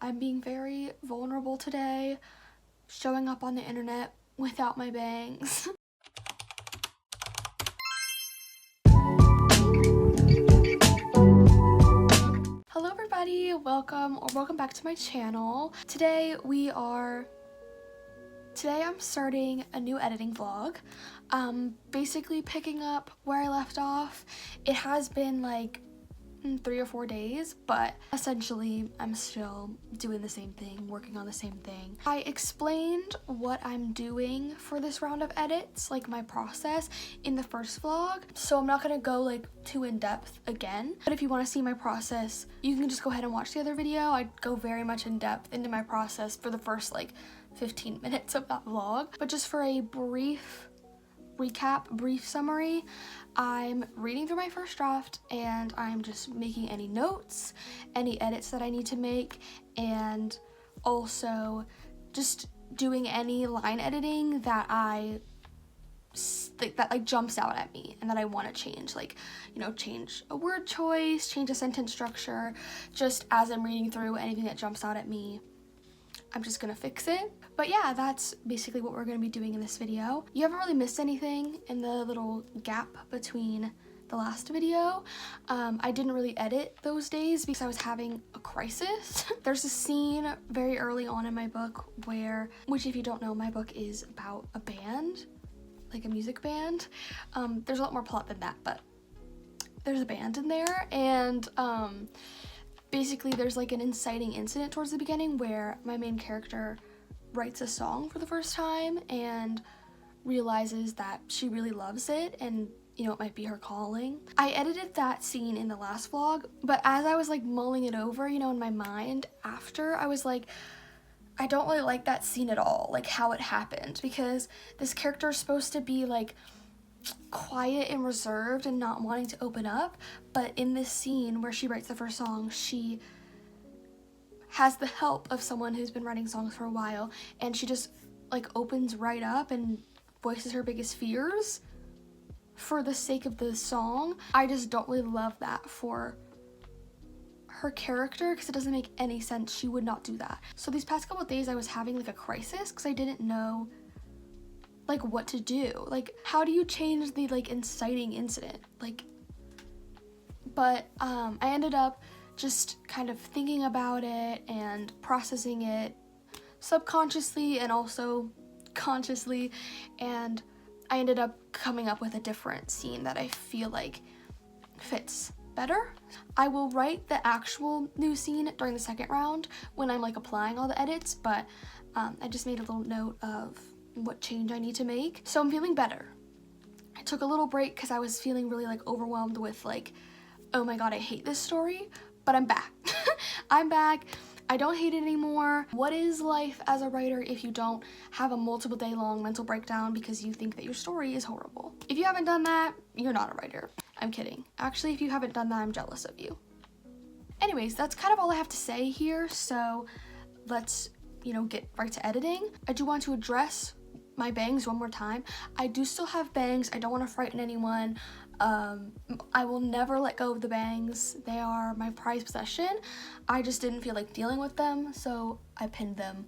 I'm being very vulnerable today, showing up on the internet without my bangs. Hello everybody, welcome back to my channel. Today I'm starting a new editing vlog. Basically picking up where I left off. It has been like 3 or 4 days, but essentially I'm still doing the same thing, working on the same thing. I explained what I'm doing for this round of edits, like my process, in the first vlog, so I'm not gonna go like too in depth again. But if you want to see my process, you can just go ahead and watch the other video. I go very much in depth into my process for the first like 15 minutes of that vlog. But just for a brief recap, brief summary, I'm reading through my first draft and I'm just making any notes, any edits that I need to make, and also just doing any line editing that that jumps out at me and that I want to change, like, you know, change a word choice, change a sentence structure. Just as I'm reading through, anything that jumps out at me, I'm just gonna fix it. But yeah, that's basically what we're gonna be doing in this video. You haven't really missed anything in the little gap between the last video. I didn't really edit those days because I was having a crisis. There's a scene very early on in my book which if you don't know, my book is about a band, like a music band. There's a lot more plot than that, but there's a band in there, and basically there's like an inciting incident towards the beginning where my main character writes a song for the first time and realizes that she really loves it and, you know, it might be her calling. I edited that scene in the last vlog, but as I was like mulling it over, you know, in my mind after, I was like, I don't really like that scene at all, like how it happened, because this character is supposed to be like quiet and reserved and not wanting to open up, but in this scene where she writes the first song, she has the help of someone who's been writing songs for a while, and she just like opens right up and voices her biggest fears for the sake of the song. I just don't really love that for her character because it doesn't make any sense. She would not do that. So these past couple of days I was having like a crisis because I didn't know like what to do. Like, how do you change the like inciting incident? Like, but I ended up just kind of thinking about it and processing it subconsciously and also consciously, and I ended up coming up with a different scene that I feel like fits better. I will write the actual new scene during the second round when I'm like applying all the edits, but I just made a little note of what change I need to make. So I'm feeling better. I took a little break because I was feeling really like overwhelmed with like, oh my god, I hate this story, but I'm back. I'm back. I don't hate it anymore. What is life as a writer if you don't have a multiple day long mental breakdown because you think that your story is horrible? If you haven't done that, you're not a writer. I'm kidding. Actually, if you haven't done that, I'm jealous of you. Anyways, that's kind of all I have to say here, so let's, you know, get right to editing. I do want to address my bangs one more time. I do still have bangs. I don't want to frighten anyone. I will never let go of the bangs. They are my prized possession. I just didn't feel like dealing with them, so I pinned them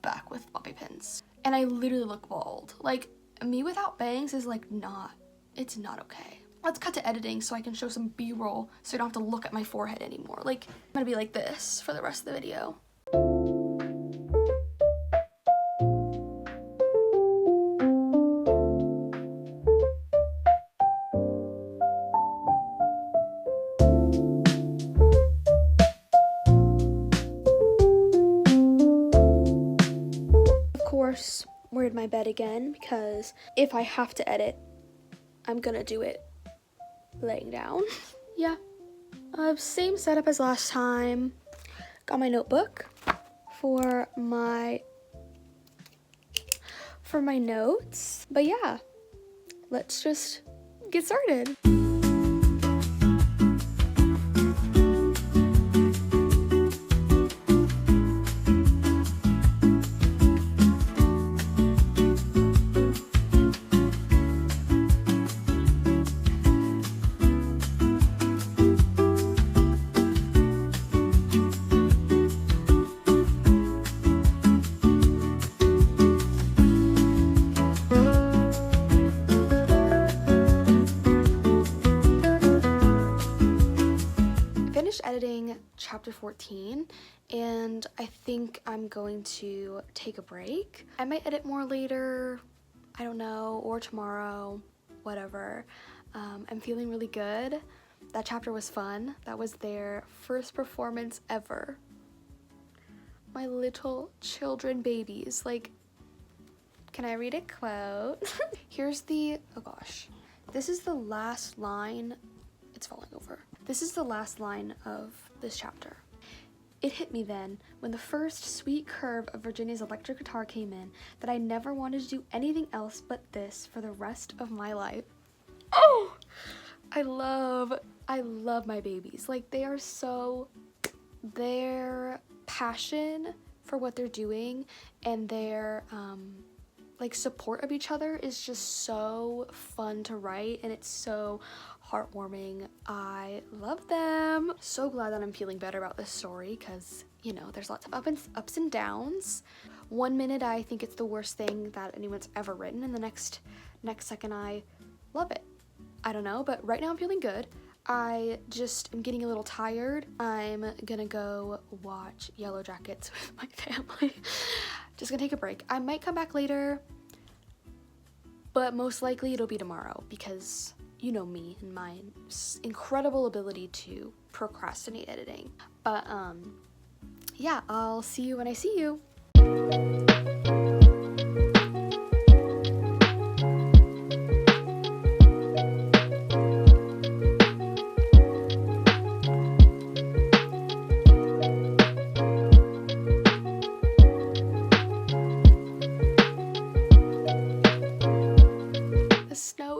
back with bobby pins. And I literally look bald. Like, me without bangs is like it's not okay. Let's cut to editing so I can show some B-roll so you don't have to look at my forehead anymore. Like, I'm gonna be like this for the rest of the video. We're in my bed again because if I have to edit, I'm gonna do it laying down. Yeah, same setup as last time. Got my notebook for my notes. But yeah, let's just get started. 14, and I think I'm going to take a break. I might edit more later, I don't know, or tomorrow, whatever. I'm feeling really good. That chapter was fun. That was their first performance ever. My little children babies. Like, can I read a quote? Here's the, oh gosh. This is the last line. It's falling over. This is the last line of this chapter. It hit me then, when the first sweet curve of Virginia's electric guitar came in, that I never wanted to do anything else but this for the rest of my life. Oh! I love my babies. Like, they are so, their passion for what they're doing and their like support of each other is just so fun to write, and it's so heartwarming. I love them. So glad that I'm feeling better about this story, because you know, there's lots of ups and downs. One minute I think it's the worst thing that anyone's ever written, and the next second I love it. I don't know, but right now I'm feeling good. I just am getting a little tired. I'm gonna go watch Yellow Jackets with my family. Just gonna take a break. I might come back later, but most likely it'll be tomorrow, because you know me and my incredible ability to procrastinate editing. But yeah, I'll see you when I see you.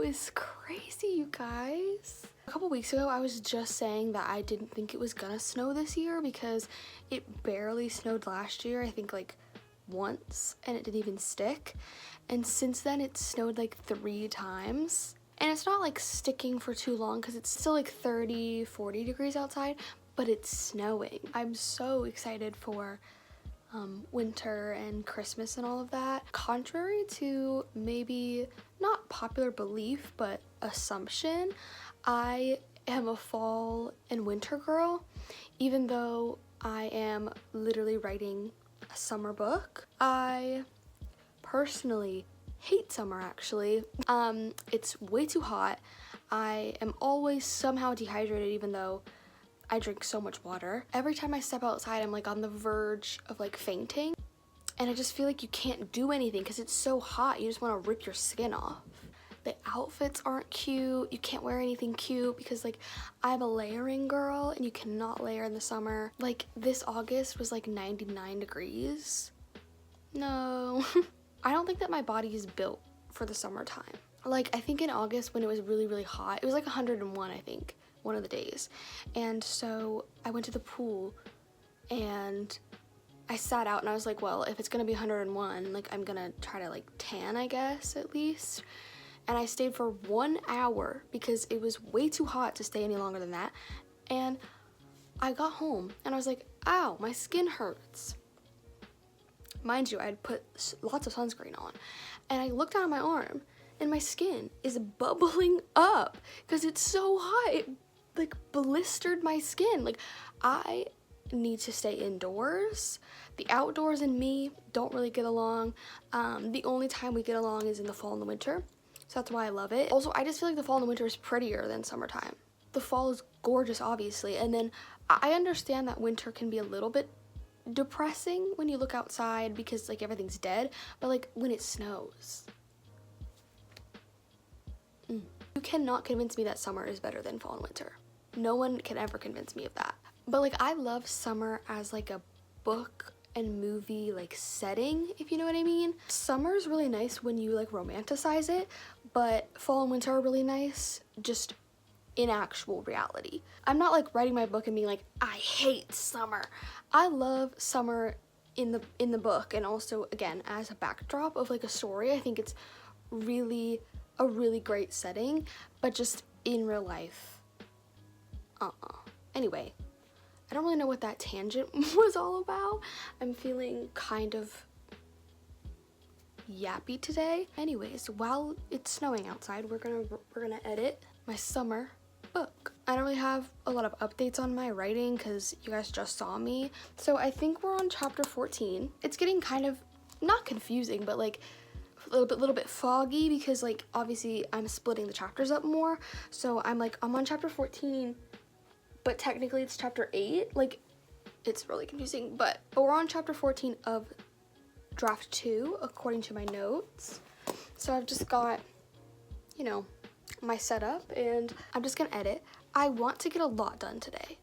Is crazy, you guys. A couple weeks ago I was just saying that I didn't think it was gonna snow this year because it barely snowed last year, I think like once, and it didn't even stick. And since then it's snowed like 3 times, and it's not like sticking for too long because it's still like 30-40 degrees outside, but it's snowing. I'm so excited for winter and Christmas and all of that. Contrary to maybe not popular belief, but assumption, I am a fall and winter girl, even though I am literally writing a summer book. I personally hate summer, actually. It's way too hot. I am always somehow dehydrated, even though I drink so much water. Every time I step outside, I'm like on the verge of like fainting, and I just feel like you can't do anything because it's so hot. You just want to rip your skin off. The outfits aren't cute. You can't wear anything cute because like I'm a layering girl, and you cannot layer in the summer. Like this August was like 99 degrees. No. I don't think that my body is built for the summertime. Like I think in August when it was really hot, it was like 101, I think, one of the days. And so I went to the pool and I sat out, and I was like, well, if it's gonna be 101, like I'm gonna try to like tan, I guess, at least. And I stayed for 1 hour because it was way too hot to stay any longer than that. And I got home and I was like, ow, my skin hurts. Mind you, I had put lots of sunscreen on, and I looked down at my arm and my skin is bubbling up because it's so hot. It like blistered my skin. Like I need to stay indoors. The outdoors and me don't really get along. The only time we get along is in the fall and the winter, so that's why I love it. Also, I just feel like the fall and the winter is prettier than summertime. The fall is gorgeous, obviously, and then I understand that winter can be a little bit depressing when you look outside because like everything's dead, but like when it snows, you cannot convince me that summer is better than fall and winter. No one can ever convince me of that. But like I love summer as like a book and movie like setting, if you know what I mean. Summer is really nice when you like romanticize it, but fall and winter are really nice just in actual reality. I'm not like writing my book and being like, I hate summer. I love summer in the book, and also again as a backdrop of like a story. I think it's really a really great setting, but just in real life, Anyway, I don't really know what that tangent was all about. I'm feeling kind of yappy today. Anyways, while it's snowing outside, we're gonna edit my summer book. I don't really have a lot of updates on my writing because you guys just saw me. So I think we're on chapter 14. It's getting kind of, not confusing, but like a little bit foggy because like obviously I'm splitting the chapters up more. So I'm on chapter 14, but technically it's chapter 8. Like, it's really confusing, but we're on chapter 14 of draft 2 according to my notes. So I've just got, you know, my setup and I'm just gonna edit. I want to get a lot done today.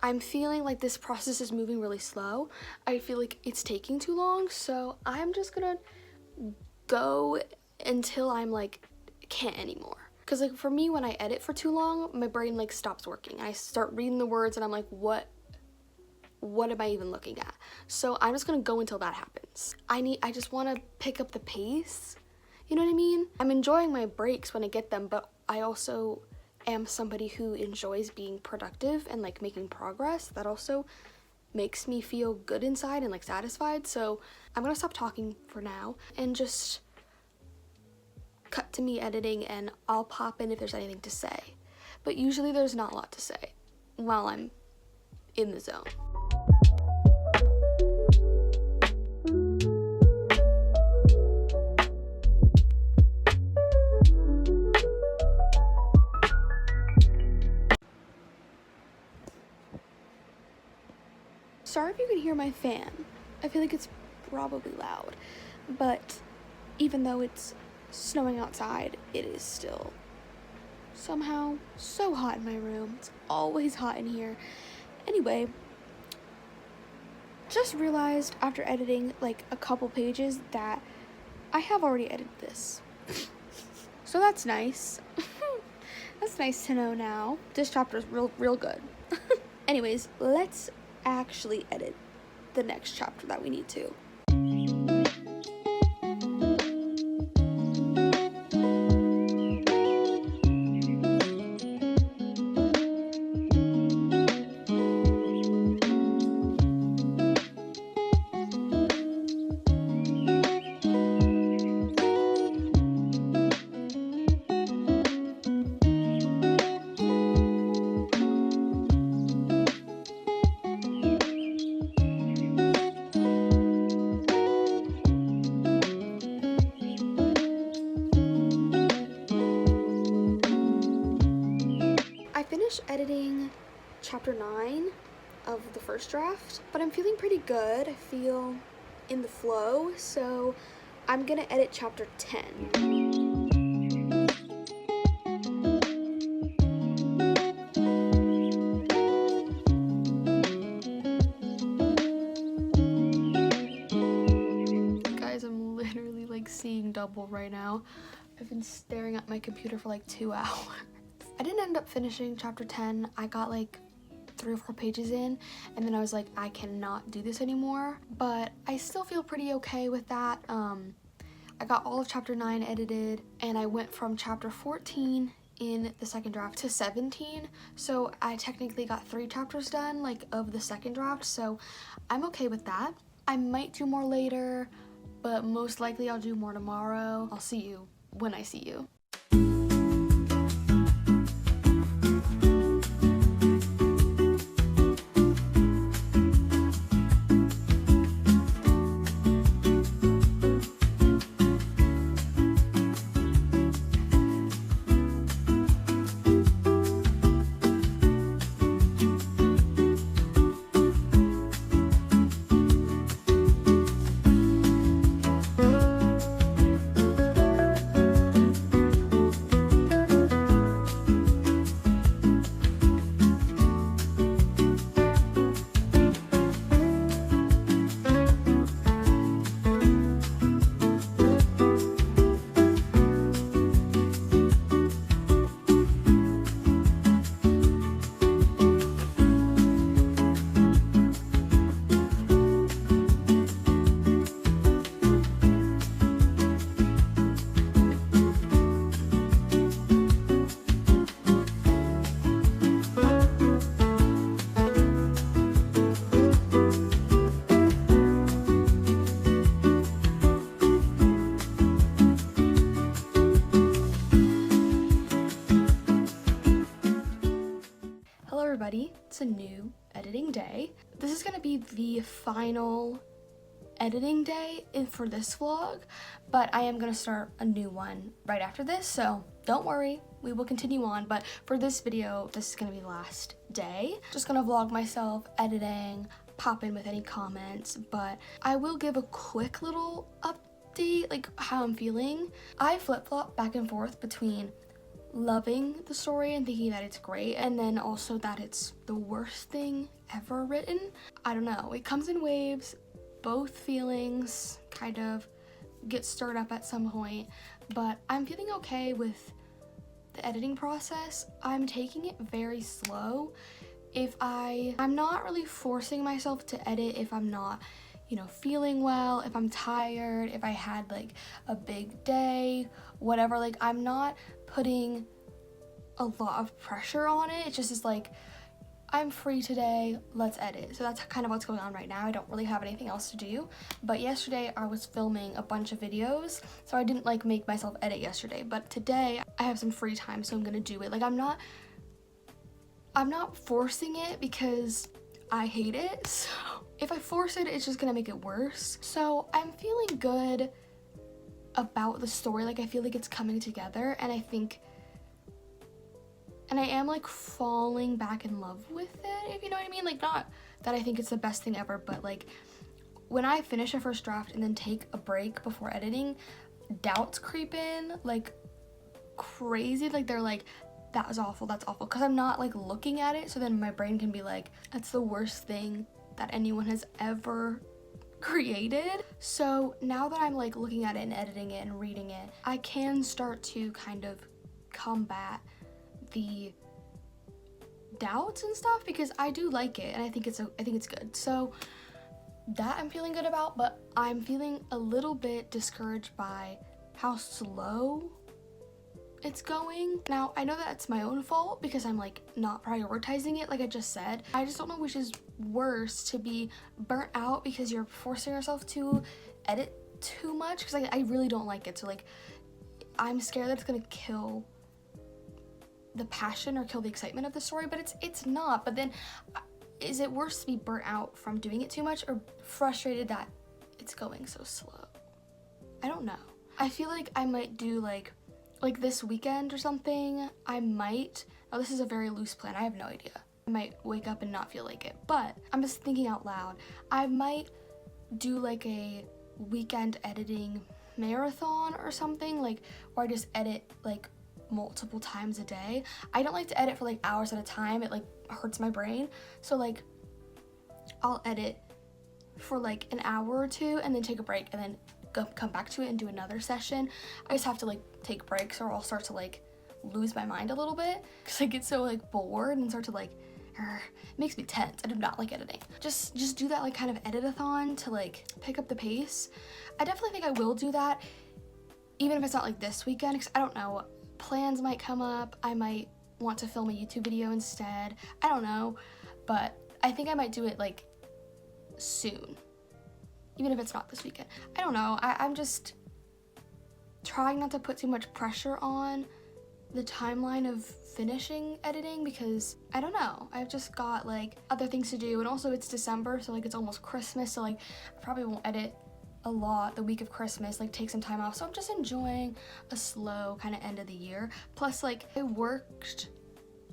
I'm feeling like this process is moving really slow. I feel like it's taking too long, so I'm just gonna go until I'm like can't anymore. Because like for me, when I edit for too long, my brain like stops working. I start reading the words and I'm like, what am I even looking at? So I'm just gonna go until that happens. I just want to pick up the pace. You know what I mean? I'm enjoying my breaks when I get them, but I also am somebody who enjoys being productive and like making progress. That also makes me feel good inside and like satisfied. So I'm gonna stop talking for now and just cut to me editing, and I'll pop in if there's anything to say. But usually there's not a lot to say while I'm in the zone. Sorry if you can hear my fan. I feel like it's probably loud, but even though it's snowing outside, it is still somehow so hot in my room. It's always hot in here. Anyway, just realized after editing like a couple pages that I have already edited this. So that's nice. That's nice to know now. This chapter is real good. Anyways, let's actually edit the next chapter that we need to. Editing chapter 9 of the first draft, but I'm feeling pretty good. I feel in the flow, so I'm gonna edit chapter 10. Guys, I'm literally like seeing double right now. I've been staring at my computer for like 2 hours. I didn't end up finishing chapter 10. I got like 3 or 4 pages in, and then I was like, I cannot do this anymore, but I still feel pretty okay with that. I got all of chapter 9 edited, and I went from chapter 14 in the second draft to 17, so I technically got 3 chapters done, like, of the second draft, so I'm okay with that. I might do more later, but most likely I'll do more tomorrow. I'll see you when I see you. it's a new editing day. This is gonna be the final editing day for this vlog, but I am gonna start a new one right after this, so don't worry, we will continue on. But for this video, this is gonna be the last day. Just gonna vlog myself editing, pop in with any comments, but I will give a quick little update, like how I'm feeling. I flip-flop back and forth between loving the story and thinking that it's great, and then also that it's the worst thing ever written. I don't know, it comes in waves. Both feelings kind of get stirred up at some point, but I'm feeling okay with the editing process. I'm taking it very slow. I'm not really forcing myself to edit if I'm not, feeling well, if I'm tired, if I had like a big day, whatever. Like, I'm not putting a lot of pressure on it. It just is like, I'm free today, let's edit. So that's kind of what's going on right now. I don't really have anything else to do, but yesterday I was filming a bunch of videos, so I didn't like make myself edit yesterday, but today I have some free time, so I'm gonna do it. Like, I'm not forcing it because I hate it, so if I force it, it's just gonna make it worse. So I'm feeling good about the story. Like, I feel like it's coming together, and I am like falling back in love with it, if you know what I mean. Like, not that I think it's the best thing ever, but like when I finish a first draft and then take a break before editing, doubts creep in like crazy. Like, they're like, that was awful, that's awful, because I'm not like looking at it, so then my brain can be like, that's the worst thing that anyone has ever created. So now that I'm like looking at it and editing it and reading it, I can start to kind of combat the doubts and stuff, because I do like it and I think it's good. So that I'm feeling good about, but I'm feeling a little bit discouraged by how slow it's going. Now, I know that's my own fault because I'm like not prioritizing it, like I just said. I just don't know which is worse, to be burnt out because you're forcing yourself to edit too much, because I really don't like it. So like, I'm scared that it's gonna kill the passion or kill the excitement of the story, but it's not. But then is it worse to be burnt out from doing it too much, or frustrated that it's going so slow? I don't know. I feel like I might do like this weekend or something. Oh, this is a very loose plan, I have no idea. I might wake up and not feel like it, but I'm just thinking out loud. I might do like a weekend editing marathon or something, like where I just edit like multiple times a day. I don't like to edit for like hours at a time. It like hurts my brain. So like, I'll edit for like an hour or two and then take a break and then come back to it and do another session. I just have to like take breaks, or I'll start to like lose my mind a little bit because I get so like bored and start to like, it makes me tense. I do not like editing. Just do that like kind of edit-a-thon to like pick up the pace. I definitely think I will do that, even if it's not like this weekend, because I don't know, plans might come up. I might want to film a YouTube video instead. I don't know, but I think I might do it like soon, even if it's not this weekend. I don't know. I'm just trying not to put too much pressure on the timeline of finishing editing, because I don't know, I've just got like other things to do, and also it's December, so like it's almost Christmas, so like I probably won't edit a lot the week of Christmas, like take some time off. So I'm just enjoying a slow kind of end of the year. Plus, like, I worked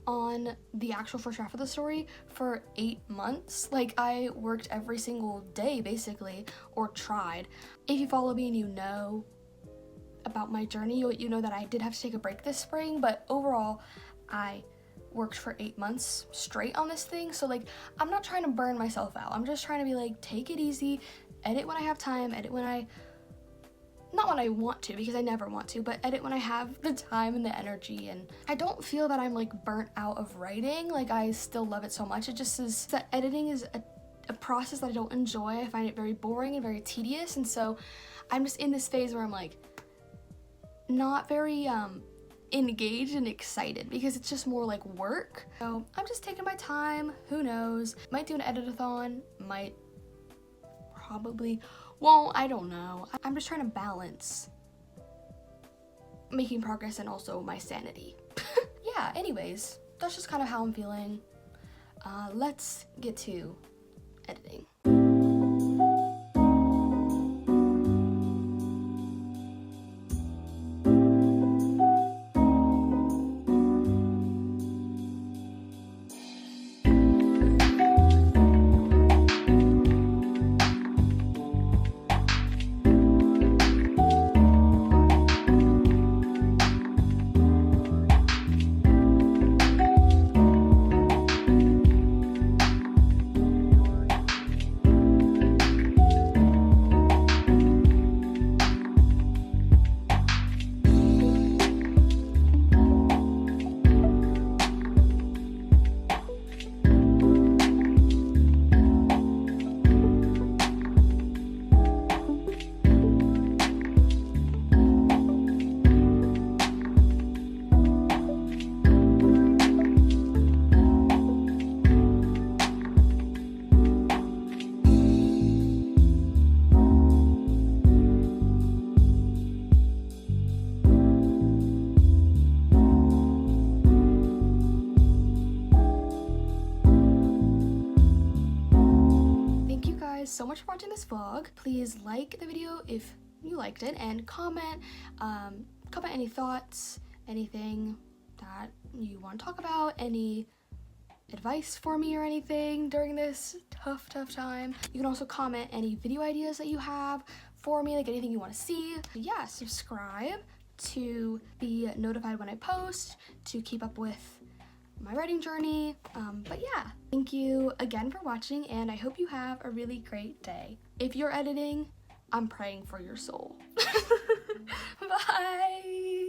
on the actual first draft of the story for 8 months. Like, I worked every single day basically, or tried. If you follow me and you know about my journey, you know that I did have to take a break this spring, but overall I worked for 8 months straight on this thing. So like, I'm not trying to burn myself out. I'm just trying to be like, take it easy, edit when I have time, edit when not when I want to, because I never want to, but edit when I have the time and the energy. And I don't feel that I'm like burnt out of writing. Like, I still love it so much. It just is that editing is a process that I don't enjoy. I find it very boring and very tedious, and so I'm just in this phase where I'm like not very engaged and excited, because it's just more like work. So I'm just taking my time. Who knows, might do an edit-a-thon, probably won't, I don't know. I'm just trying to balance making progress and also my sanity. Yeah, anyways, that's just kind of how I'm feeling. let's get to editing. So much for watching this vlog. Please like the video if you liked it, and comment any thoughts, anything that you want to talk about, any advice for me or anything during this tough time. You can also comment any video ideas that you have for me, like anything you want to see. Yeah, subscribe to be notified when I post, to keep up with my writing journey. But yeah, thank you again for watching, and I hope you have a really great day. If you're editing, I'm praying for your soul. Bye.